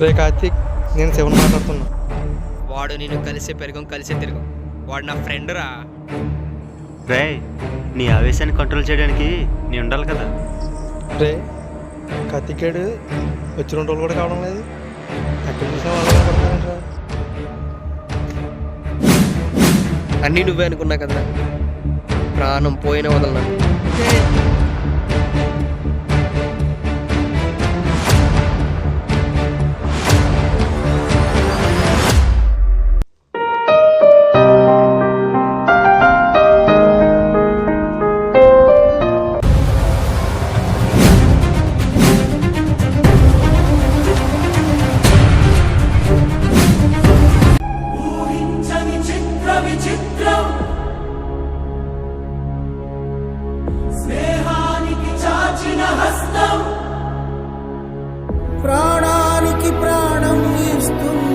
రే కార్తీక్, నేను శివన్ మాట్లాడుతున్నా. వాడు నేను కలిసే పెరగం కలిసే తిరగం. వాడు నా ఫ్రెండ్ రా. రే, నీ ఆవేశాన్ని కంట్రోల్ చేయడానికి నీ ఉండాలి కదా. రే కార్తీకేడు వచ్చి 2 రోజులు కూడా కావడం లేదు. ఎక్కడ చూసినా వాళ్ళు పడతానంటరా. అన్నీ నువ్వే అనుకున్నా కదా, ప్రాణం పోయిన వదలనా. ప్రాణానికి ప్రాణం ఇస్తుంది.